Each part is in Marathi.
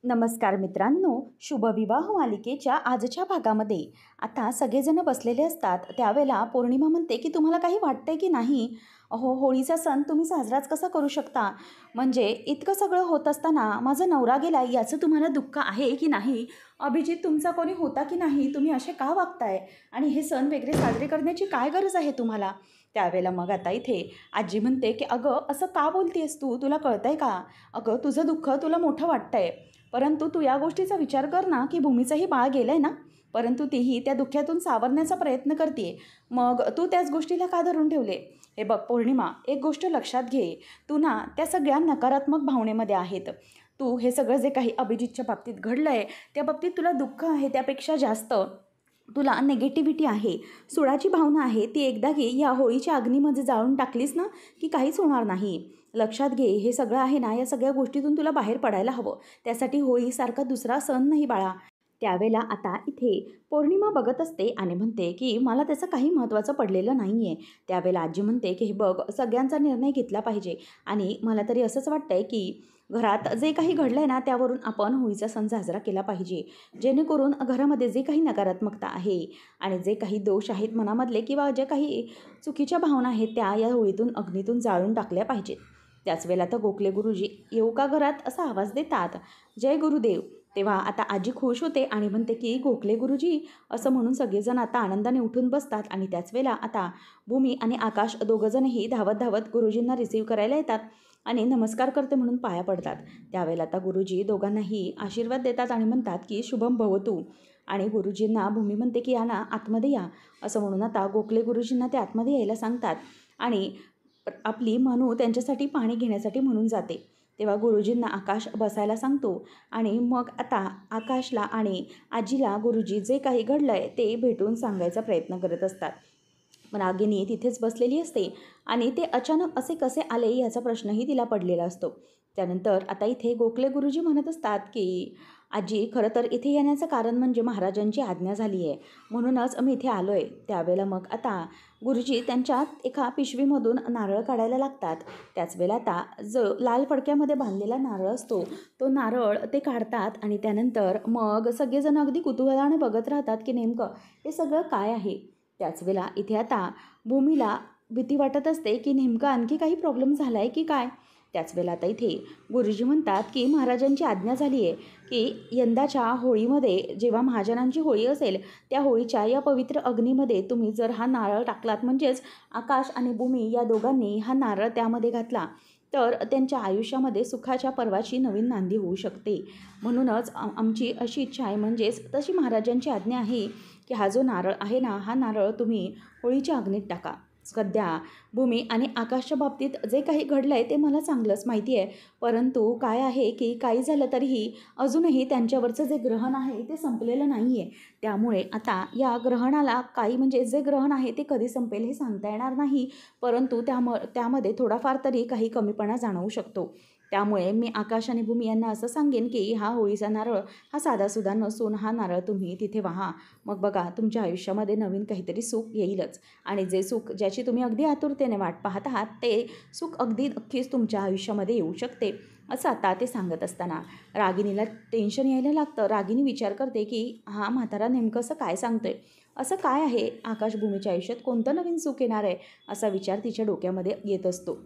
नमस्कार मित्रांनो, शुभविवाह मालिकेच्या आजच्या भागामध्ये आता सगळेजण बसलेले असतात. त्यावेळेला पौर्णिमा म्हणते की तुम्हाला काही वाटतंय की नाही? अहो, होळीचा सण तुम्ही साजराच कसा करू शकता? म्हणजे इतकं सगळं होत असताना माझा नवरा गेला याचं तुम्हाला दुःख आहे की नाही? अभिजित तुमचा कोणी होता की नाही? तुम्ही असे का वागताय? आणि हे सण वगैरे साजरे करण्याची काय गरज आहे तुम्हाला? त्यावेळेला मग आता इथे आजी म्हणते की अगं असं का बोलतेस तू? तुला कळतंय का? अगं तुझं दुःख तुला मोठं वाटतंय, परंतु तू या गोष्टीचा विचार कर ना की भूमीचंही बाळ गेलं आहे ना, परंतु तीही त्या दुःखातून सावरण्याचा प्रयत्न करते. मग तू त्याच गोष्टीला का धरून ठेवले? हे बघ पौर्णिमा, एक गोष्ट लक्षात घे. तू ना त्या सगळ्या नकारात्मक भावनेमध्ये आहेत. तू हे सगळं जे काही अभिजितच्या बाबतीत घडलं आहे त्या बाबतीत तुला दुःख आहे, त्यापेक्षा जास्त तुला नेगेटिव्हिटी आहे, सुडाची भावना आहे. ती एकदा की या होळीच्या अग्नीमध्ये जाळून टाकलीस ना की काहीच होणार नाही. लक्षात घे, हे सगळं आहे ना, या सगळ्या गोष्टीतून तुला बाहेर पडायला हवं. त्यासाठी होळीसारखा दुसरा सण नाही बाळा. त्यावेळेला आता इथे पौर्णिमा बघत असते आणि म्हणते की मला त्याचं काही महत्त्वाचं पडलेलं नाही आहे. त्यावेळेला आजी म्हणते की हे बघ, सगळ्यांचा निर्णय घेतला पाहिजे आणि मला तरी असंच वाटतं आहे की घरात जे काही घडलं आहे ना त्यावरून आपण होळीचा सण साजरा केला पाहिजे, जेणेकरून घरामध्ये जे काही नकारात्मकता आहे आणि जे काही दोष आहेत मनामधले किंवा जे काही चुकीच्या भावना आहेत त्या या होळीतून अग्नीतून जाळून टाकल्या पाहिजेत. त्याच वेळेला तर गोखले गुरुजी येऊ का घरात असा आवाज देतात, जय गुरुदेव. तेव्हा आता आजी खुश होते आणि म्हणते की गोखले गुरुजी असं म्हणून सगळेजण आता आनंदाने उठून बसतात. आणि त्याच वेळेला आता भूमी आणि आकाश दोघंजणही धावत धावत गुरुजींना रिसीव्ह करायला येतात आणि नमस्कार करते म्हणून पाया पडतात. त्यावेळेला आता गुरुजी दोघांनाही आशीर्वाद देतात आणि म्हणतात की शुभम भवतु. आणि गुरुजींना भूमी म्हणते की या ना आतमध्ये या, असं म्हणून आता गोखले गुरुजींना ते आतमध्ये यायला सांगतात आणि आपली मनू त्यांच्यासाठी पाणी घेण्यासाठी म्हणून जाते. तेव्हा गुरुजींना आकाश बसायला सांगतो आणि मग आता आकाशला आणि आजीला गुरुजी जे काही घडलं आहे ते भेटून सांगायचा प्रयत्न करत असतात. रागिनी तिथेच बसलेली असते आणि ते अचानक असे कसे आले याचा प्रश्नही तिला पडलेला असतो. त्यानंतर आता इथे गोखले गुरुजी म्हणत असतात की आजी, खरं तर इथे येण्याचं कारण म्हणजे महाराजांची आज्ञा झाली आहे, म्हणूनच मी इथे आलो आहे. त्यावेळेला मग आता गुरुजी त्यांच्या एका पिशवीमधून नारळ काढायला लागतात. त्याच वेळेला आता जो लाल फडक्यामध्ये बांधलेला नारळ असतो तो नारळ ते काढतात आणि त्यानंतर मग सगळेजण अगदी कुतूहलाने बघत राहतात की नेमकं हे सगळं काय आहे. त्याच वेळेला इथे आता भूमीला भीती वाटत असते की नेमकं आणखी काही प्रॉब्लेम झाला आहे की काय. त्याच वेळेला आता इथे गुरुजी म्हणतात की महाराजांची आज्ञा झाली आहे की यंदाच्या होळीमध्ये जेव्हा महाजनांची होळी असेल त्या होळीच्या या पवित्र अग्नीमध्ये तुम्ही जर हा नारळ टाकलात, म्हणजेच आकाश आणि भूमी या दोघांनी हा नारळ त्यामध्ये घातला, तर त्यांच्या आयुष्यामध्ये सुखाच्या पर्वाची नवीन नांदी होऊ शकते. म्हणूनच आमची अशी इच्छा आहे, म्हणजेच तशी महाराजांची आज्ञा आहे की हा जो नारळ आहे ना, हा नारळ तुम्ही होळीच्या अग्नीत टाका. सध्या भूमी आणि आकाशच्या बाबतीत जे काही घडलं आहे ते मला चांगलंच माहिती आहे, परंतु काय आहे की काही झालं तरीही अजूनही त्यांच्यावरचं जे ग्रहण आहे ते संपलेलं नाही आहे. त्यामुळे आता या ग्रहणाला काही, म्हणजे जे ग्रहण आहे ते कधी संपेल हे सांगता येणार नाही, परंतु त्यामध्ये थोडाफार तरी काही कमीपणा जाणवू शकतो. त्यामुळे मी आकाश आणि भूमी यांना असं सांगेन की हा होळीचा नारळ हा साधासुद्धा नसून हा नारळ तुम्ही तिथे वाहा. मग बघा, तुमच्या आयुष्यामध्ये नवीन काहीतरी सुख येईलच आणि जे सुख ज्याची तुम्ही अगदी आतुरतेने वाट पाहत आहात ते सुख अगदी नक्कीच तुमच्या आयुष्यामध्ये येऊ शकते, असं आता ते सांगत असताना रागिनीला टेन्शन यायला लागतं. रागिनी विचार करते की हा म्हातारा नेमकं असं काय सांगतोय, असं काय आहे, आकाशभूमीच्या आयुष्यात कोणतं नवीन सुख येणार आहे, असा विचार तिच्या डोक्यामध्ये येत असतो.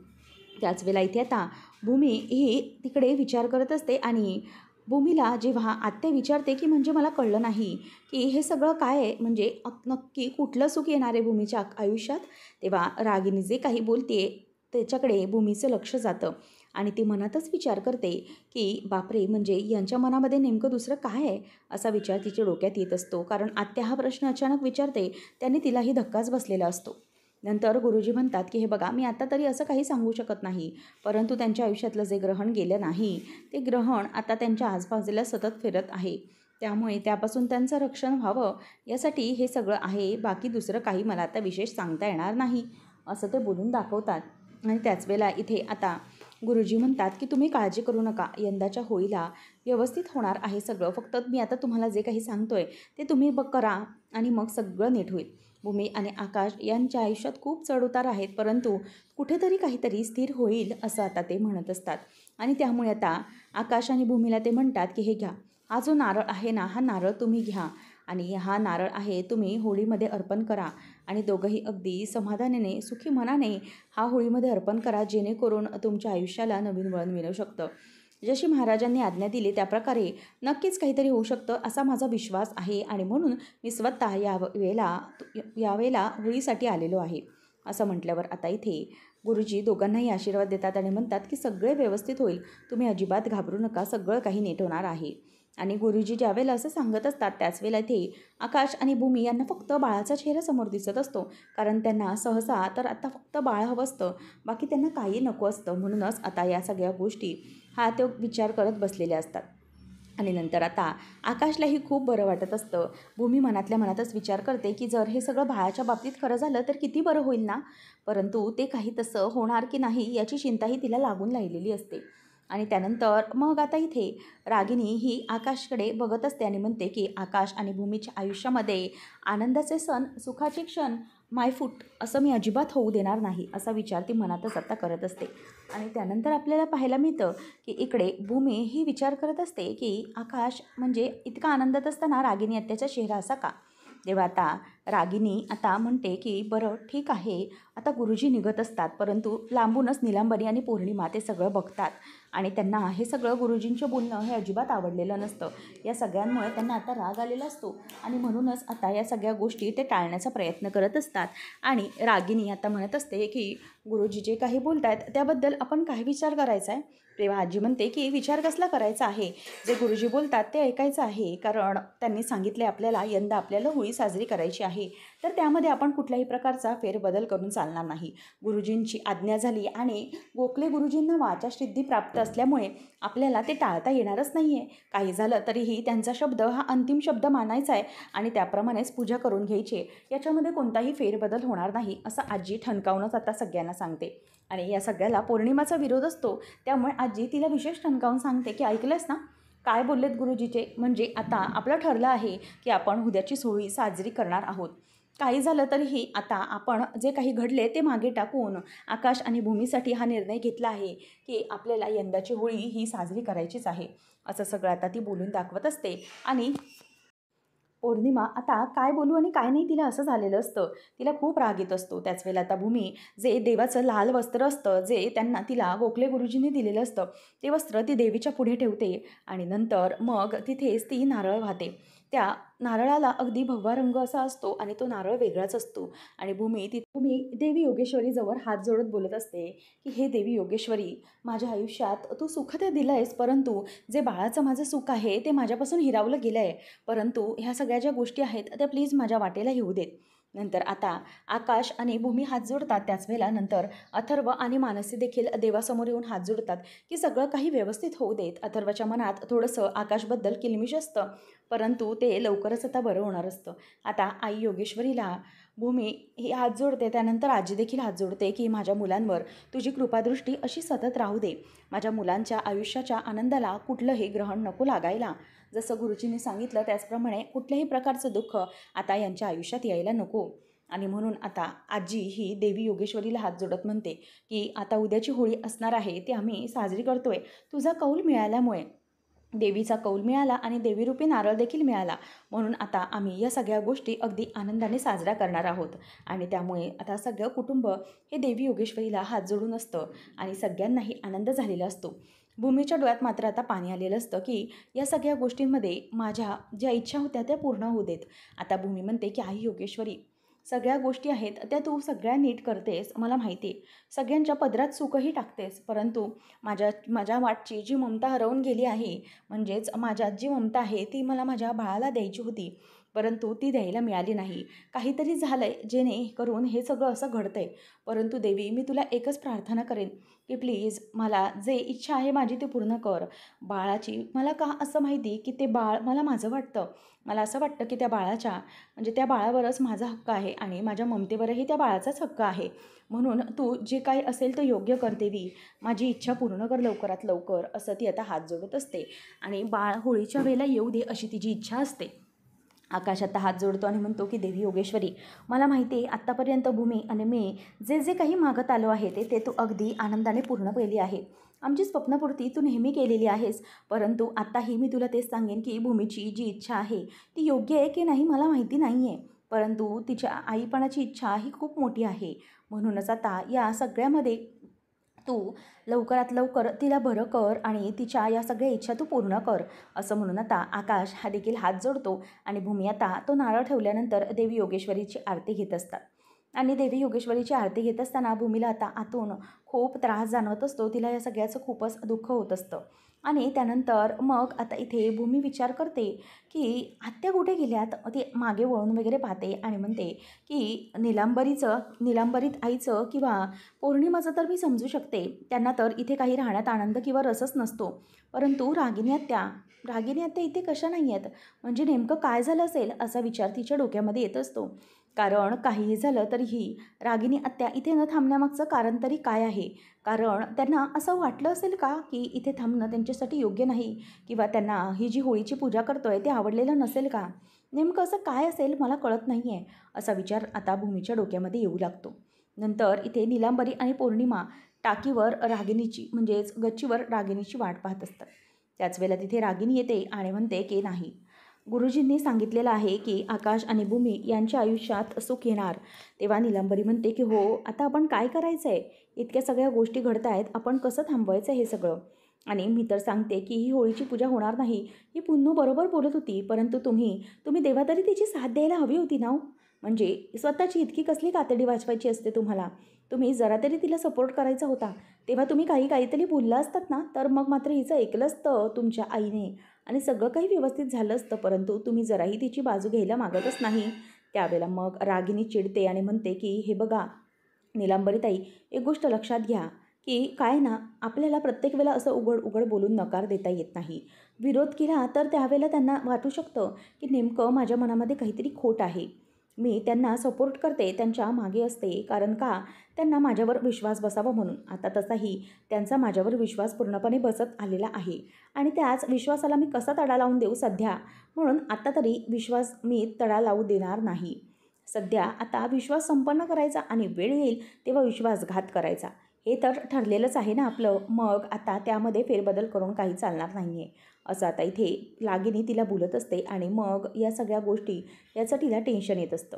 त्याच वेळेला इथे आता भूमी ही तिकडे विचार करत असते आणि भूमीला जेव्हा आत्या विचारते की म्हणजे मला कळलं नाही की हे सगळं काय आहे, म्हणजे नक्की कुठलं सुख येणार आहे भूमीच्या आयुष्यात, तेव्हा रागिनी जे काही बोलते त्याच्याकडे भूमीचं लक्ष जातं आणि ती मनातच विचार करते की बापरे, म्हणजे यांच्या मनामध्ये नेमकं दुसरं काय आहे, असा विचार तिच्या डोक्यात येत असतो. कारण आत्या हा प्रश्न अचानक विचारते त्याने तिलाही धक्काच बसलेला असतो. नंतर गुरुजी म्हणतात की हे बघा, मी आता तरी असं काही सांगू शकत नाही, परंतु त्यांच्या आयुष्यातलं जे ग्रहण गेलं नाही ते ग्रहण आता त्यांच्या आजूबाजूला सतत फिरत आहे, त्यामुळे त्यापासून त्यांचं रक्षण व्हावं यासाठी हे सगळं आहे, बाकी दुसरं काही मला आता विशेष सांगता येणार नाही, असं ते बोलून दाखवतात. आणि त्याच वेळेला इथे आता गुरुजी म्हणतात की तुम्ही काळजी करू नका, यंदाच्या होळीला व्यवस्थित होणार आहे सगळं, फक्त मी आता तुम्हाला जे काही सांगतोय ते तुम्ही करा आणि मग सगळं नीट होईल. भूमी आणि आकाश यांच्या आयुष्यात खूप चढउतार आहेत, परंतु कुठेतरी काहीतरी स्थिर होईल असं आता ते म्हणत असतात. आणि त्यामुळे आता आकाश आणि भूमीला ते म्हणतात की हे घ्या, हा जो नारळ आहे ना, हा नारळ तुम्ही घ्या आणि हा नारळ आहे तुम्ही होळीमध्ये अर्पण करा आणि दोघंही अगदी समाधानाने सुखी मनाने हा होळीमध्ये अर्पण करा, जेणेकरून तुमच्या आयुष्याला नवीन वळण मिळू शकतं. जशी महाराजांनी आज्ञा दिली त्याप्रकारे नक्कीच काहीतरी होऊ शकतं असा माझा विश्वास आहे आणि म्हणून मी स्वतः यावेळेला होळीसाठी आलेलो आहे. असं म्हटल्यावर आता इथे गुरुजी दोघांनाही आशीर्वाद देतात आणि म्हणतात की सगळे व्यवस्थित होईल, तुम्ही अजिबात घाबरू नका, सगळं काही नीट होणार आहे. आणि गुरुजी ज्यावेळेला असं सांगत असतात त्याच वेळेला इथे आकाश आणि भूमी यांना फक्त बाळाचा चेहरा समोर दिसत असतो, कारण त्यांना सहसा तर आता फक्त बाळ हवं असतं, बाकी त्यांना काही नको असतं. म्हणूनच आता या सगळ्या गोष्टी हा ते विचार करत बसलेले असतात. आणि नंतर आता आकाशलाही खूप बरं वाटत असतं. भूमी मनातल्या मनातच विचार करते की जर हे सगळं बाळाच्या बाबतीत खरं झालं तर किती बरं होईल ना, परंतु ते काही तसं होणार की नाही याची चिंताही तिला लागून राहिलेली असते. आणि त्यानंतर मग आता इथे रागिनी ही आकाशकडे बघत असते आणि म्हणते की आकाश आणि भूमीच्या आयुष्यामध्ये आनंदाचे सण, सुखाचे क्षण मायफूट असं मी अजिबात होऊ देणार नाही, असा विचार ती मनातच आता करत असते. आणि त्यानंतर आपल्याला पाहायला मिळतं की इकडे भूमी ही विचार करत असते की आकाश म्हणजे इतका आनंदात असताना रागिनी आत्याचा चेहरा असा का. तेव्हा आता रागिनी आता म्हणते की बरं ठीक आहे, आता गुरुजी निघत असतात, परंतु लांबूनच निलांबरी आणि पौर्णिमा ते सगळं बघतात आणि त्यांना हे सगळं गुरुजींचं बोलणं हे अजिबात आवडलेलं नसतं. या सगळ्यांमुळे त्यांना आता राग आलेला असतो आणि म्हणूनच आता या सगळ्या गोष्टी ते टाळण्याचा प्रयत्न करत असतात. आणि रागिनी आता म्हणत असते की गुरुजी जे काही बोलत आहेत त्याबद्दल आपण काय विचार करायचा आहे. तेव्हा आजी म्हणते की विचार कसला करायचा आहे, जे गुरुजी बोलतात ते ऐकायचं आहे, कारण त्यांनी सांगितले आपल्याला यंदा आपल्याला होळी साजरी करायची आहे, तर त्यामध्ये आपण कुठल्याही प्रकारचा फेरबदल करून चालणार नाही. गुरुजींची आज्ञा झाली आणि गोखले गुरुजींना वाचासिद्धी प्राप्त असल्यामुळे आपल्याला ते टाळता येणारच नाही आहे. काही झालं तरीही त्यांचा शब्द हा अंतिम शब्द मानायचा आहे आणि त्याप्रमाणेच पूजा करून घ्यायची, याच्यामध्ये कोणताही फेरबदल होणार नाही, असं आजी ठणकावूनच आता सगळ्यांना सांगते. आणि या सगळ्याला पौर्णिमाचा विरोध असतो, त्यामुळे आजी तिला विशेष ठणकावून सांगते की ऐकलंस ना काय बोललेत गुरुजीचे, म्हणजे आता आपलं ठरलं आहे की आपण उद्याची होळी साजरी करणार आहोत. काही झालं तरीही आता आपण जे काही घडले ते मागे टाकून आकाश आणि भूमीसाठी हा निर्णय घेतला आहे की आपल्याला यंदाची होळी ही साजरी करायचीच आहे, असं सगळं आता ती बोलून दाखवत असते. आणि पौर्णिमा आता काय बोलू आणि काय नाही तिला असं झालेलं असतं, तिला खूप राग येत असतो. त्याच वेळेला आता भूमी जे देवाचं लाल वस्त्र असतं, जे त्यांना तिला गोखले गुरुजींनी दिलेलं असतं, ते वस्त्र ती देवीच्या पुढे ठेवते आणि नंतर मग तिथेच ती नारळ वाहते. त्या नारळाला अगदी भगवा रंग असा असतो आणि तो नारळ वेगळाच असतो. आणि भूमी देवी योगेश्वरीजवळ हात जोडत बोलत असते की हे देवी योगेश्वरी, माझ्या आयुष्यात तू सुख ते दिलं आहेस, परंतु जे बाळाचं माझं सुख आहे ते माझ्यापासून हिरावलं गेलं आहे, परंतु ह्या सगळ्या ज्या गोष्टी आहेत त्या प्लीज माझ्या वाटेला येऊ देत. नंतर आता आकाश आणि भूमी हात जोडतात. त्याच वेळेला नंतर अथर्व आणि मानसी देखील देवासमोर येऊन हात जोडतात की सगळं काही व्यवस्थित होऊ देत. अथर्वच्या मनात थोडंसं आकाशबद्दल किलमिश असतं, परंतु ते लवकरच आता बरं होणार असतं. आता आई योगेश्वरीला भूमी ही हात जोडते, त्यानंतर आजी देखील हात जोडते की माझ्या मुलांवर तुझी कृपादृष्टी अशी सतत राहू दे, माझ्या मुलांच्या आयुष्याच्या आनंदाला कुठलंही ग्रहण नको लागायला, जसं गुरुजींनी सांगितलं त्याचप्रमाणे कुठल्याही प्रकारचं दुःख आता यांच्या आयुष्यात यायला नको. आणि म्हणून आता आजी ही देवी योगेश्वरीला हात जोडत म्हणते की आता उद्याची होळी असणार आहे, ती आम्ही साजरी करतोय तुझा कौल मिळाल्यामुळे, देवीचा कौल मिळाला आणि देवीरूपी नारळ देखील मिळाला, म्हणून आता आम्ही या सगळ्या गोष्टी अगदी आनंदाने साजऱ्या करणार आहोत. आणि त्यामुळे आता सगळं कुटुंब हे देवी योगेश्वरीला हात जोडून असतं आणि सगळ्यांनाही आनंद झालेला असतो. भूमीच्या डोळ्यात मात्र आता पाणी आलेलं असतं की या सगळ्या गोष्टींमध्ये माझ्या ज्या इच्छा होत्या त्या पूर्ण होऊ देत. आता भूमी म्हणते की आई योगेश्वरी, सगळ्या गोष्टी आहेत त्या तू सगळ्या नीट करतेस, मला माहिती आहे, सगळ्यांच्या पदरात सुखही टाकतेस, परंतु माझ्या माझ्या वाटची जी ममता हरवून गेली आहे, म्हणजेच माझ्यात जी ममता आहे ती मला माझ्या बाळाला द्यायची होती, परंतु ती द्यायला मिळाली नाही. काहीतरी झालं आहे जेणेकरून हे सगळं असं घडतं आहे, परंतु देवी मी तुला एकच प्रार्थना करेन की प्लीज मला जे इच्छा आहे माझी ते पूर्ण कर. बाळाची मला का असं माहिती की ते बाळ मला माझं वाटतं, मला असं वाटतं की त्या बाळाच्या म्हणजे त्या बाळावरच माझा हक्क आहे आणि माझ्या ममतेवरही त्या बाळाचाच हक्क आहे, म्हणून तू जे काही असेल ते योग्य कर देवी, माझी इच्छा पूर्ण कर लवकरात लवकर, असं ती आता हात जोडत असते. आणि बाळ होळीच्या वेळेला येऊ दे अशी तिची इच्छा असते. आकाश आता हात जोडतो आणि म्हणतो की देवी योगेश्वरी, मला माहिती आहे आत्तापर्यंत भूमी आणि मी जे जे काही मागत आलो आहे ते तू अगदी आनंदाने पूर्ण केली आहे. आमची स्वप्नपूर्ती तू नेहमी केलेली आहेस. परंतु आत्ताही मी तुला तेच सांगेन की भूमीची जी इच्छा आहे ती योग्य आहे की नाही मला माहिती नाही आहे. परंतु तिच्या आईपणाची इच्छा ही खूप मोठी आहे. म्हणूनच आता या सगळ्यामध्ये तू लवकरात लवकर तिला बरं कर आणि तिच्या या सगळ्या इच्छा तू पूर्ण कर. असं म्हणून आता आकाश हा देखील हात जोडतो आणि भूमी आता तो नारळ ठेवल्यानंतर देवी योगेश्वरीची आरती घेत असतात. आणि देवी योगेश्वरीची आरती घेत असताना भूमीला आता आतून खूप त्रास जाणवत असतो. तिला या सगळ्याचं खूपच दुःख होत असतं. आणि त्यानंतर मग आता इथे भूमी विचार करते की आत्या कुठे गेल्यात. ती मागे वळून वगैरे पाहते आणि म्हणते की निलांबरीत आईचं किंवा पौर्णिमाचं तर मी समजू शकते. त्यांना तर इथे काही राहण्यात आनंद किंवा रसच नसतो. परंतु रागिनी आत्या इथे कशा नाही आहेत. म्हणजे नेमकं काय झालं असेल असा विचार तिच्या डोक्यामध्ये येत असतो. कारण काहीही झालं तरीही रागिनी आत्या इथे न थांबण्यामागचं कारण तरी काय आहे. कारण त्यांना असं वाटलं असेल का की इथे थांबणं त्यांच्यासाठी योग्य नाही किंवा त्यांना ही जी होळीची पूजा करतोय ते आवडलेलं नसेल का. नेमकं असं काय असेल मला कळत नाही आहे असा विचार आता भूमीच्या डोक्यामध्ये येऊ लागतो. नंतर इथे निलांबरी आणि पौर्णिमा टाकीवर रागिनीची म्हणजेच गच्चीवर रागिनीची वाट पाहत असतात. त्याच वेळेला तिथे रागिनी येते आणि म्हणते की नाही, गुरुजींनी सांगितलेलं आहे की आकाश आणि भूमी यांच्या आयुष्यात सुख येणार. तेव्हा निलांबरी म्हणते की हो, आता आपण काय करायचं आहे. इतक्या सगळ्या गोष्टी घडत आहेत, आपण कसं थांबवायचं हे सगळं. आणि मी तर सांगते की ही होळीची पूजा होणार नाही. ही पुन्नू बरोबर बोलत होती. परंतु तुम्ही देवा तरी तिची साथ द्यायला हवी होती ना. म्हणजे स्वतःची इतकी कसली कातडी वाजवायची असते तुम्हाला. तुम्ही जरा तरी तिला सपोर्ट करायचा होता. तेव्हा तुम्ही काहीतरी बोलला असतात ना, तर मग मात्र हिचं ऐकलं असतं तुमच्या आईने आणि सगळं काही व्यवस्थित झालं असतं. परंतु तुम्ही जराही तिची बाजू घ्यायला मागतच नाही. त्यावेळेला मग रागिनी चिडते आणि म्हणते की हे बघा निलांबरीताई, एक गोष्ट लक्षात घ्या की काय ना, आपल्याला प्रत्येक वेळेला असं उघड बोलून नकार देता येत नाही. विरोध केला तर त्यावेळेला त्यांना वाटू शकतं की नेमकं माझ्या मनामध्ये काहीतरी खोट आहे. मी त्यांना सपोर्ट करते, त्यांच्या मागे असते. कारण का, त्यांना माझ्यावर विश्वास बसावा म्हणून. आता तसाही त्यांचा माझ्यावर विश्वास पूर्णपणे बसत आलेला आहे आणि त्याच विश्वासाला मी कसा तडा लावून देऊ सध्या. म्हणून आता तरी विश्वास मी तडा लावू देणार नाही. सध्या आता विश्वास संपन्न करायचा आणि वेळ येईल तेव्हा विश्वासघात करायचा. हे तर ठरलेलंच आहे ना आपलं. मग आता त्यामध्ये फेरबदल करून काही चालणार नाही आहे. असं आता इथे रागिनी तिला बोलत असते आणि मग या सगळ्या गोष्टी याचं तिला टेन्शन येत असतं.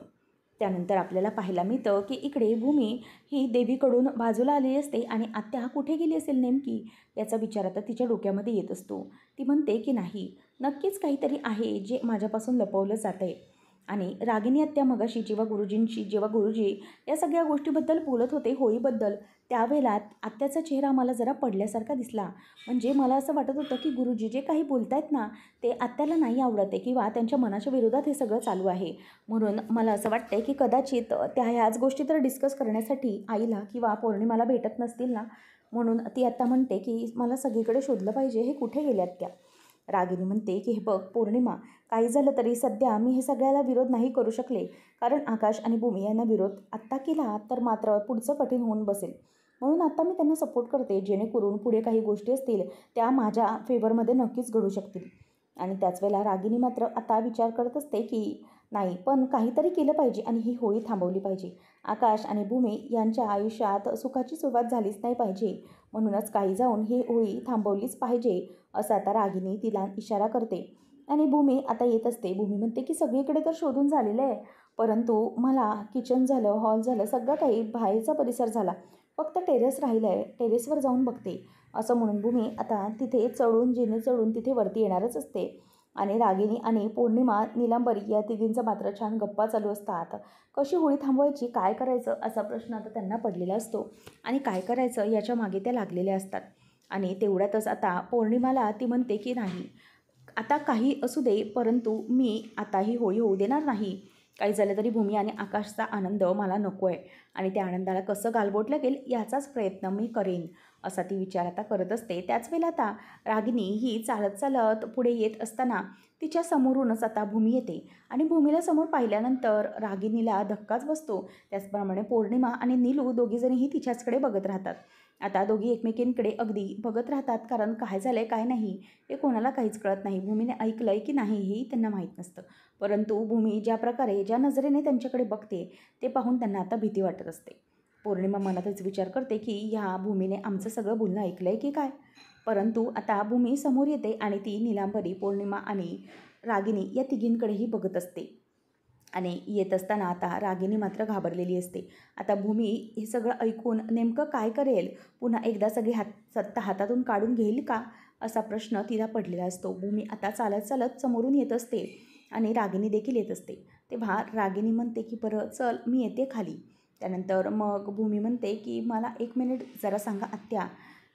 त्यानंतर आपल्याला पाहायला मिळतं की इकडे भूमी ही देवीकडून बाजूला आलेली असते आणि आत्या कुठे गेली असेल नेमकी याचा विचार आता तिच्या डोक्यामध्ये येत असतो. ती म्हणते की नाही, नक्कीच काहीतरी आहे जे माझ्यापासून लपवलं जात आहे. आणि रागिनी आत्या मगाशी जेव्हा गुरुजी या सगळ्या गोष्टीबद्दल बोलत होते होळीबद्दल, त्यावेळेला आत्याचा चेहरा मला जरा पडल्यासारखा दिसला. म्हणजे मला असं वाटत होतं की गुरुजी जे काही बोलत आहेत ना, ते आत्याला नाही आवडत आहे किंवा त्यांच्या मनाच्या विरोधात हे सगळं चालू आहे. म्हणून मला असं वाटतं आहे की कदाचित त्या ह्याच गोष्टी तर डिस्कस करण्यासाठी आईला किंवा पौर्णिमाला भेटत नसतील ना. म्हणून ती आत्ता म्हणते की मला सगळीकडे शोधलं पाहिजे, हे कुठे गेल्यात त्या. रागिनी म्हणते की हे बघ पौर्णिमा, काही झालं तरी सध्या मी हे सगळ्याला विरोध नाही करू शकले. कारण आकाश आणि भूमी यांना विरोध आत्ता केला तर मात्र पुढचं कठीण होऊन बसेल. म्हणून आता मी त्यांना सपोर्ट करते, जेणेकरून पुढे काही गोष्टी असतील त्या माझ्या फेवरमध्ये नक्कीच घडू शकतील. आणि त्याच वेळेला रागिनी मात्र आता विचार करत असते की नाही, पण काहीतरी केलं पाहिजे आणि ही होळी थांबवली पाहिजे. आकाश आणि भूमी यांच्या आयुष्यात सुखाची सुरुवात झालीच नाही पाहिजे. म्हणूनच काही जाऊन ही होळी थांबवलीच पाहिजे असं आता रागिनी तिला इशारा करते. आणि भूमी आता येत असते. भूमी म्हणते की सगळीकडे तर शोधून झालेलं आहे, परंतु मला किचन झालं, हॉल झालं, सगळं काही बाहेरचा परिसर झाला, फक्त टेरेस राहिलं आहे. टेरेसवर जाऊन बघते असं म्हणून भूमी आता तिथे जिने चढून तिथे वरती येणारच असते. आणि रागिनी आणि पौर्णिमा, निलांबरी या तिघींचा मात्र छान गप्पा चालू असतात. कशी होळी थांबवायची, काय करायचं असा प्रश्न आता त्यांना पडलेला असतो. आणि काय करायचं याच्या मागे त्या लागलेल्या असतात. आणि तेवढ्यातच आता पौर्णिमाला ती म्हणते की नाही, आता काही असू दे, परंतु मी आता ही होळी होऊ देणार नाही. काही झालं तरी भूमी आणि आकाशचा आनंद मला नको आहे आणि त्या आनंदाला कसं गालबोट लागेल याचाच प्रयत्न मी करेन असा ती विचार आता करत असते. त्याच वेळेला आता रागिनी ही चालत पुढे येत असताना तिच्या समोरूनच आता भूमी येते आणि भूमीला समोर पाहिल्यानंतर रागिनीला धक्काच बसतो. त्याचप्रमाणे पौर्णिमा आणि नीलू दोघीजणीही तिच्याचकडे बघत राहतात. आता दोघी एकमेकींकडे अगदी बघत राहतात. कारण काय झालं आहे काय नाही हे कोणाला काहीच कळत नाही. भूमीने ऐकलं आहे की नाही हेही त्यांना माहीत नसतं. परंतु भूमी ज्या नजरेने त्यांच्याकडे बघते ते पाहून त्यांना आता भीती वाटत असते. पौर्णिमा मनातच विचार करते की ह्या भूमीने आमचं सगळं बोलणं ऐकलं आहे की काय. परंतु आता भूमी समोर येते आणि ती नीलांबरी, पौर्णिमा आणि रागिनी या तिघींकडेही बघत असते. आणि येत असताना आता रागिनी मात्र घाबरलेली असते. आता भूमी हे सगळं ऐकून नेमकं काय करेल? पुन्हा एकदा सगळी सत्ता हातातून काढून घेईल का? असा प्रश्न तिला पडलेला असतो. भूमी आता चालत चालत समोरून येत असते आणि रागिनी देखील येत असते. तेव्हा रागिनी म्हणते की बरं चल मी येते खाली. त्यानंतर मग भूमी म्हणते की मला 1 मिनिट जरा सांगा आत्या,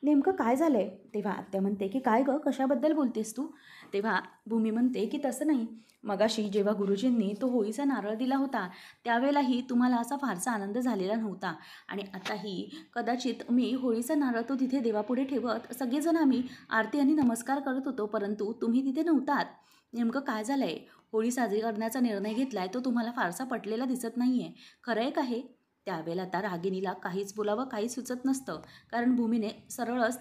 नेमकं काय झालं आहे? तेव्हा आत्या म्हणते की काय गं, कशाबद्दल बोलतेस तू? तेव्हा भूमी म्हणते की तसं नाही, मगाशी जेव्हा गुरुजींनी तो होळीचा नारळ दिला होता त्यावेळेलाही तुम्हाला असा फारसा आनंद झालेला नव्हता. आणि आताही कदाचित मी होळीचा नारळ तो तिथे देवापुढे ठेवत सगळेजण आम्ही आरती आणि नमस्कार करत होतो, परंतु तुम्ही तिथे नव्हतात. नेमकं काय झालं आहे? होळी साजरी करण्याचा निर्णय घेतला आहे तो तुम्हाला फारसा पटलेला दिसत नाही आहे, खरं आहे का हे? त्यावेळेला आता रागिनीला काहीच बोलावं काही सुचत नसतं, कारण भूमीने सरळच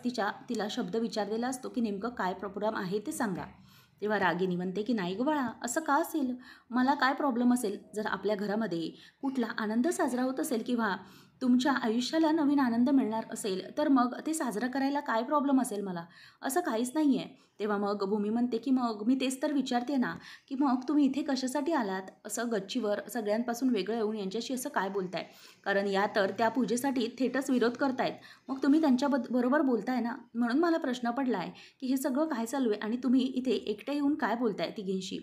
तिला शब्द विचारलेला असतो की नेमकं काय प्रॉब्लेम आहे ते सांगा. तेव्हा रागिनी म्हणते की नाही गं बाळा, असं का असेल? मला काय प्रॉब्लेम असेल? जर आपल्या घरामध्ये कुठला आनंद साजरा होत असेल किंवा तुमच्या आयुष्याला नवीन आनंद मिळणार असेल तर मग ते साजरं करायला काय प्रॉब्लेम असेल मला? असं काहीच नाही आहे. तेव्हा मग भूमी म्हणते की मग मी तेच तर विचारते ना, की मग तुम्ही इथे कशासाठी आलात? असं गच्चीवर सगळ्यांपासून वेगळं येऊन यांच्याशी असं काय बोलताय? कारण या तर त्या पूजेसाठी थेटच विरोध करतायत. मग तुम्ही त्यांच्या बरोबर बोलताय ना, म्हणून मला प्रश्न पडला आहे की हे सगळं काय चालू आहे आणि तुम्ही इथे एकट्या येऊन काय बोलताय तिघींशी?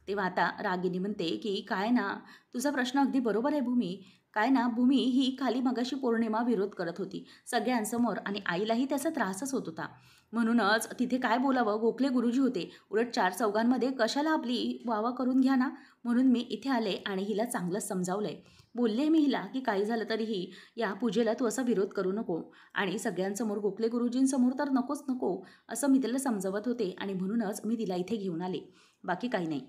तेव्हा आता रागिनी म्हणते की काय ना, तुझा प्रश्न अगदी बरोबर आहे भूमी. काय ना, भूमी ही खाली मगाशी पौर्णिमा विरोध करत होती सगळ्यांसमोर आणि आईलाही त्याचा त्रासच होत होता. म्हणूनच तिथे काय बोलावं, गोखले गुरुजी होते. उलट 4 चौघांमध्ये कशाला आपली वावा करून घ्या ना, म्हणून मी इथे आले आणि हिला चांगलंच समजावलंय. बोलले मी हिला की काही झालं तरीही या पूजेला तू असा विरोध करू नको आणि सगळ्यांसमोर गोखले गुरुजींसमोर तर नकोच नको, असं मी तिला समजावत होते आणि म्हणूनच मी तिला इथे घेऊन आले, बाकी काही नाही.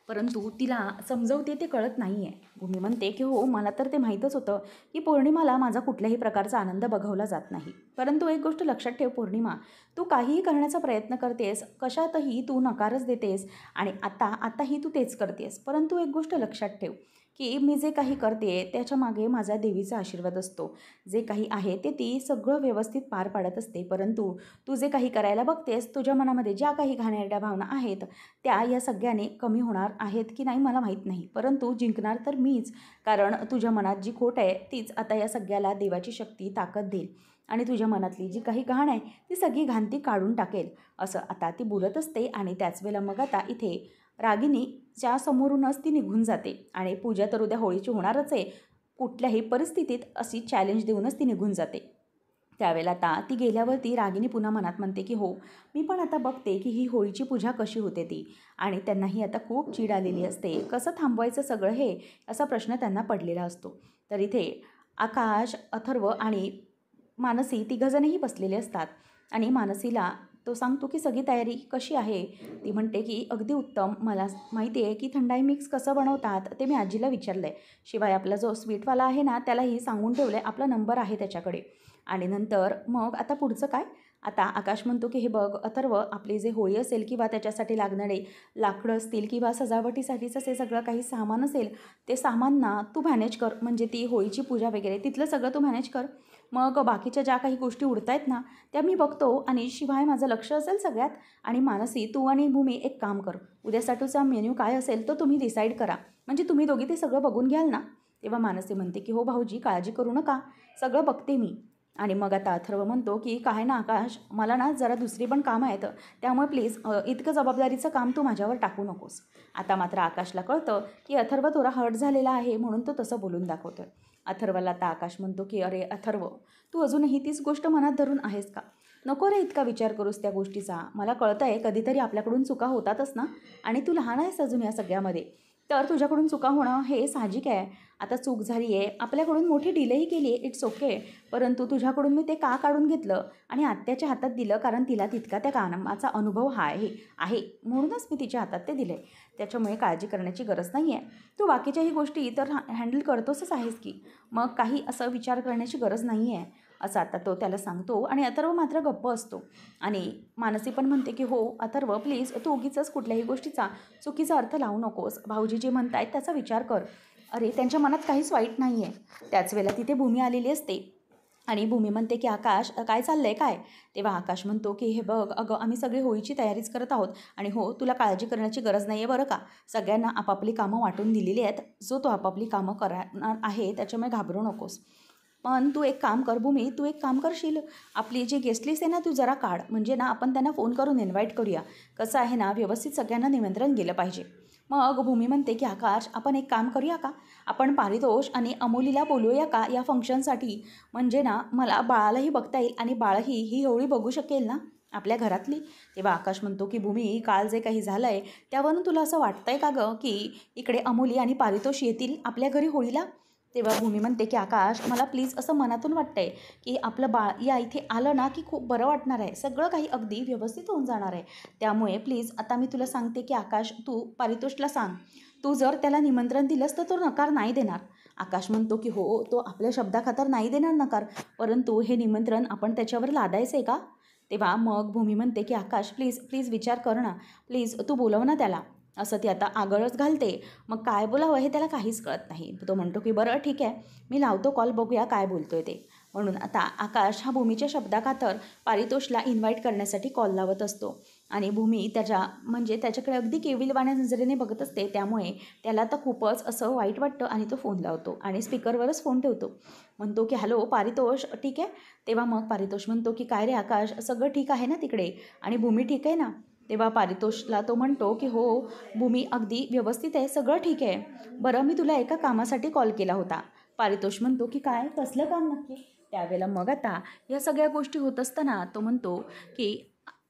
परंतु तिला समजवते ते कळत नाही आहे. भूमी म्हणते की हो, मला तर ते माहीतच होतं की पौर्णिमाला माझा कुठल्याही प्रकारचा आनंद बघवला जात नाही. परंतु एक गोष्ट लक्षात ठेव पौर्णिमा, तू काहीही करण्याचा प्रयत्न करतेस, कशातही तू नकारच देतेस आणि आताही तू तेच करतेस. परंतु एक गोष्ट लक्षात ठेव की मी जे काही करते त्याच्यामागे माझा देवीचा आशीर्वाद असतो. जे काही आहे ते ती सगळं व्यवस्थित पार पाडत असते. परंतु तू जे काही करायला बघतेस, तुझ्या मनामध्ये ज्या काही घाणेरड्या भावना आहेत त्या या सगळ्याने कमी होणार आहेत की नाही मला माहीत नाही, परंतु जिंकणार तर मीच. कारण तुझ्या मनात जी खोट आहे तीच आता या सगळ्याला देवाची शक्ती ताकद देईल आणि तुझ्या मनातली जी काही घाण आहे ती सगळी घाण ती काढून टाकेल. असं आता ती बोलत असते आणि त्याच वेळेला मग आता इथे रागिनीच्या समोरूनच ती निघून जाते आणि पूजा तर उद्या होळीची होणारच आहे. कुठल्याही परिस्थितीत अशी चॅलेंज देऊनच ती निघून जाते. त्यावेळेला आता ती गेल्यावरती रागिनी पुन्हा मनात म्हणते की हो, मी पण आता बघते की ही होळीची पूजा कशी होते ती. आणि त्यांनाही आता खूप चीड आलेली असते. कसं थांबवायचं सगळं हे, असा प्रश्न त्यांना पडलेला असतो. तर इथे आकाश, अथर्व आणि मानसी तिघंजणही बसलेले असतात आणि मानसीला तो सांगतो की सगळी तयारी कशी आहे? ती म्हणते की अगदी उत्तम. मला माहिती आहे की थंडाई मिक्स कसं बनवतात ते मी आजीला विचारलं आहे. शिवाय आपला जो स्वीटवाला आहे ना त्यालाही सांगून ठेवलं आहे, आपला नंबर आहे त्याच्याकडे. आणि नंतर मग आता पुढचं काय? आता आकाश म्हणतो की हे बघ अथर्व, आपली जे होळी असेल किंवा त्याच्यासाठी लागणारे लाकडं असतील किंवा सजावटीसाठीचं जे सगळं काही सामान असेल ते सामान ना तू मॅनेज कर. म्हणजे ती होळीची पूजा वगैरे तिथलं सगळं तू मॅनेज कर. मग बाकीच्या ज्या काही गोष्टी उरतायत ना त्या मी बघतो आणि शिवाय माझं लक्ष असेल सगळ्यात. आणि मानसी, तू आणि भूमी एक काम कर, उद्यासाठीचा मेन्यू काय असेल तो तुम्ही डिसाईड करा, म्हणजे तुम्ही दोघी ते सगळं बघून घ्याल ना? तेव्हा मानसी म्हणते की हो भाऊजी, काळजी करू नका, सगळं बघते मी. आणि मग आता अथर्व म्हणतो की काय ना आकाश, मला ना जरा दुसरी पण कामं आहेत, त्यामुळे प्लीज इतकं जबाबदारीचं काम तू माझ्यावर टाकू नकोस. आता मात्र आकाशला कळतं की अथर्व थोडा हर्ट झालेला आहे म्हणून तो तसं बोलून दाखवतोय. अथर्वला आता आकाश म्हणतो की अरे अथर्व, तू अजूनही तीच गोष्ट मनात धरून आहेस का? नको रे इतका विचार करूस त्या गोष्टीचा. मला कळतं आहे कधीतरी आपल्याकडून चुका होतातच ना, आणि तू लहान आहेस अजून या सगळ्यामध्ये, तर तुझ्याकडून चुका होणं हे साहजिक आहे. आता चूक झाली आहे, आपल्याकडून मोठी डिलेही केली आहे, इट्स ओके. परंतु तुझ्याकडून मी ते का काढून घेतलं आणि आत्याच्या हातात दिलं? कारण तिला तितका त्या कामाचा अनुभव आहे म्हणूनच मी तिच्या हातात ते दिले. त्याच्यामुळे काळजी करण्याची गरज नाही आहे. तू बाकीच्याही गोष्टी तर हँडल करतोसच आहेस की, मग काही असं विचार करण्याची गरज नाही आहे, असं आता तो त्याला सांगतो. आणि अथर्व मात्र गप्प असतो. आणि मानसी पण म्हणते की हो अथर्व, प्लीज तू उगीचच कुठल्याही गोष्टीचा चुकीचा अर्थ लावू नकोस. भाऊजी जे म्हणतायत त्याचा विचार कर. अरे त्यांच्या मनात काहीच वाईट नाही आहे. त्याच वेळेला तिथे भूमी आलेली असते आणि भूमी म्हणते की आकाश काय चाललंय काय. तेव्हा आकाश म्हणतो की हे बघ अगं आम्ही सगळी होळीची तयारीच करत आहोत आणि हो तुला काळजी करण्याची गरज नाही आहे बरं का. सगळ्यांना आपापली कामं वाटून दिलेली आहेत. जो तो आपापली कामं करणार आहे त्याच्यामुळे घाबरू नकोस. पण तू एक काम कर भूमी, तू एक काम करशील, आपली जी गेस्ट लिस्ट आहे ना तू जरा काढ. म्हणजे ना आपण त्यांना फोन करून इन्व्हाइट करूया. कसं आहे ना व्यवस्थित सगळ्यांना निमंत्रण गेलं पाहिजे. मग भूमी म्हणते की आकाश आपण एक काम करूया का, आपण पारितोष आणि अमोलीला बोलूया का या फंक्शनसाठी. म्हणजे ना मला बाळालाही बघता येईल आणि बाळही ही होळी बघू शकेल ना आपल्या घरातली. तेव्हा आकाश म्हणतो की भूमी काल जे काही झालं आहे त्यावरून तुला असं वाटतंय का गं की इकडे अमोली आणि पारितोष येतील आपल्या घरी होळीला. तेव्हा भूमी म्हणते की आकाश मला प्लीज असं मनातून वाटतंय की आपलं बाळ या इथे आलं ना की खूप बरं वाटणार आहे. सगळं काही अगदी व्यवस्थित होऊन जाणार आहे. त्यामुळे प्लीज आता मी तुला सांगते की आकाश तू पारितोषला सांग. तू जर त्याला निमंत्रण दिलंस तर तो नकार नाही देणार. आकाश म्हणतो की हो तो आपल्या शब्दाखातर नाही देणार नकार, परंतु हे निमंत्रण आपण त्याच्यावर लादायचं आहे का. तेव्हा मग भूमी म्हणते की आकाश प्लीज प्लीज विचार कर ना, प्लीज तू बोलव ना त्याला. असं ती आता आगळच घालते. मग काय बोलावं हे त्याला काहीच कळत नाही. तो म्हणतो की बरं ठीक आहे मी लावतो कॉल, बघूया काय बोलतोय ते. म्हणून आता आकाश हा भूमीच्या शब्दाखातर पारितोषला इन्व्हाइट करण्यासाठी कॉल लावत असतो आणि भूमी त्याच्याकडे अगदी केविलवाण्या नजरेने बघत असते. त्यामुळे त्याला तर खूपच असं वाईट वाटतं आणि तो फोन लावतो आणि स्पीकरवरच फोन ठेवतो. म्हणतो की हॅलो पारितोष ठीक आहे. तेव्हा मग पारितोष म्हणतो की काय रे आकाश सगळं ठीक आहे ना तिकडे आणि भूमी ठीक आहे ना. तेव्हा पारितोषला तो म्हणतो की हो भूमी अगदी व्यवस्थित आहे, सगळं ठीक आहे. बरं मी तुला एका कामासाठी कॉल केला होता. पारितोष म्हणतो की काय कसलं काम नक्की. त्यावेळेला मग आता या सगळ्या गोष्टी होत असताना तो म्हणतो की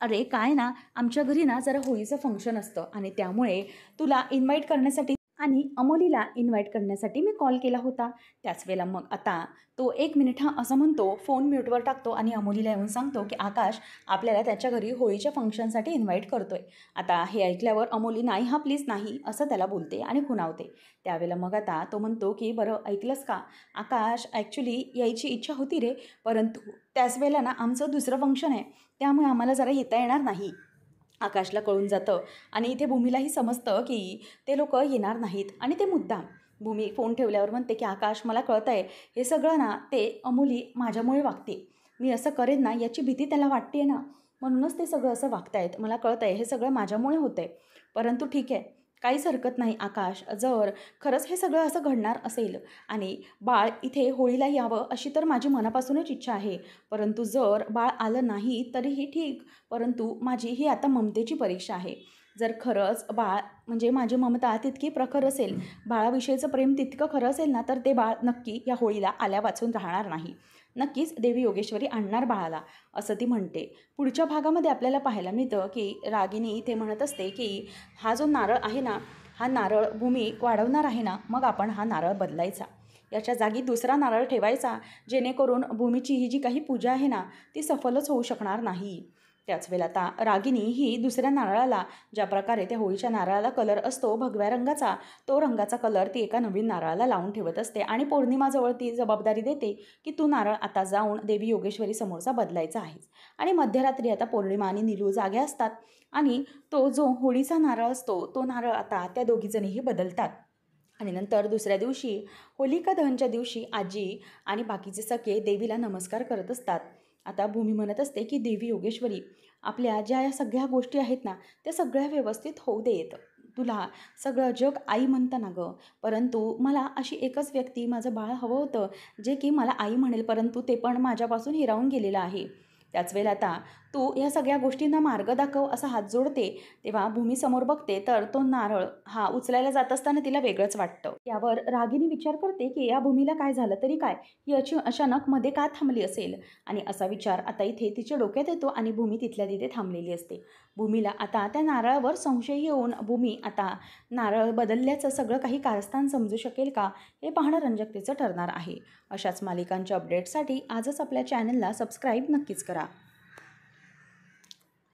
अरे काय ना आमच्या घरी ना जरा होळीचं फंक्शन असतं आणि त्यामुळे तुला इन्व्हाइट करण्यासाठी आणि अमोलीला इन्व्हाइट करण्यासाठी मी कॉल केला होता. त्याच वेळेला मग आता तो 1 मिनिट हा असं म्हणतो, फोन म्यूटवर टाकतो आणि अमोलीला येऊन सांगतो की आकाश आपल्याला त्याच्या घरी होळीच्या फंक्शनसाठी इन्व्हाइट करतोय. आता हे ऐकल्यावर अमोली नाही हा प्लीज नाही असं त्याला बोलते आणि खुणावते. त्यावेळेला मग आता तो म्हणतो की बरं ऐकलंस का आकाश, ॲक्च्युली यायची इच्छा होती रे, परंतु त्याच वेळेला ना आमचं दुसरं फंक्शन आहे त्यामुळे आम्हाला जरा येता येणार नाही. आकाशला कळून जातं आणि इथे भूमीलाही समजतं की ते लोक येणार नाहीत आणि ते मुद्दाम. भूमी फोन ठेवल्यावर म्हणते की आकाश मला कळतं आहे हे सगळं ना ते अमोली माझ्यामुळे वागते. मी असं करेन ना याची भीती त्याला वाटते ना, म्हणूनच ते सगळं असं वागतायत. मला कळतं आहे हे सगळं माझ्यामुळे होतं आहे. परंतु ठीक आहे काहीच हरकत नाही आकाश, जर खरंच हे सगळं असं घडणार असेल आणि बाळ इथे होळीला यावं अशी तर माझी मनापासूनच इच्छा आहे. परंतु जर बाळ आलं नाही तरीही ठीक, परंतु माझी ही आता ममतेची परीक्षा आहे. जर खरंच बाळ म्हणजे माझी ममता तितकी प्रखर असेल, बाळाविषयीचं प्रेम तितकं खरं असेल ना, तर ते बाळ नक्की या होळीला आल्या वाचून राहणार नाही. नक्कीच देवी योगेश्वरी आणणार बाळाला असं ती म्हणते. पुढच्या भागामध्ये आपल्याला पाहायला मिळतं की रागिनी इथे म्हणत असते की हा जो नारळ आहे ना, हा नारळ भूमी वाढवणार आहे ना, मग आपण हा नारळ बदलायचा. याच्या जागी दुसरा नारळ ठेवायचा, जेणेकरून भूमीची ही जी काही पूजा आहे ना ती सफलच होऊ शकणार नाही. त्याच वेळेला आता रागिनी ही दुसऱ्या नारळाला, ज्या प्रकारे त्या होळीच्या नारळाला कलर असतो भगव्या रंगाचा, तो रंगाचा कलर ती एका नवीन नारळाला लावून ठेवत असते आणि पौर्णिमाजवळ ती जबाबदारी देते की तू नारळ आता जाऊन देवी योगेश्वरी समोरचा बदलायचा आहेस. आणि मध्यरात्री आता पौर्णिमा आणि नीलू जाग्या असतात आणि तो जो होळीचा नारळ असतो तो नारळ आता त्या दोघीजणीही बदलतात. आणि नंतर दुसऱ्या दिवशी होलिका दहनच्या दिवशी आजी आणि बाकीचे सखे देवीला नमस्कार करत असतात. आता भूमी म्हणत असते की देवी योगेश्वरी आपल्या ज्या या सगळ्या गोष्टी आहेत ना त्या सगळ्या व्यवस्थित होऊ देत. तुला सगळं जग आई म्हणतं ना गं, परंतु मला अशी एकच व्यक्ती माझं बाळ हवं होतं जे की मला आई म्हणेल, परंतु ते पण माझ्यापासून हिरावून गेलेलं आहे. त्याच वेळेला आता तू ह्या सगळ्या गोष्टींना मार्ग दाखव असा हात जोडते. तेव्हा भूमी समोर बघते तर तो नारळ हा उचलायला जात असताना तिला वेगळंच वाटतं. यावर रागिनी विचार करते की या भूमीला काय झालं तरी काय, ही अचानक मध्ये का थांबली असेल. आणि असा विचार आता इथे तिच्या डोक्यात येतो आणि भूमी तिथल्या तिथे थांबलेली असते. भूमीला आता त्या नारळावर संशय येऊन भूमी आता नारळ बदलल्याचं सगळं काही कारस्थान समजू शकेल का हे पाहणं रंजकतेचं ठरणार आहे. अशाच मालिकांच्या अपडेट्ससाठी आजच आपल्या चॅनलला सबस्क्राईब नक्कीच करा.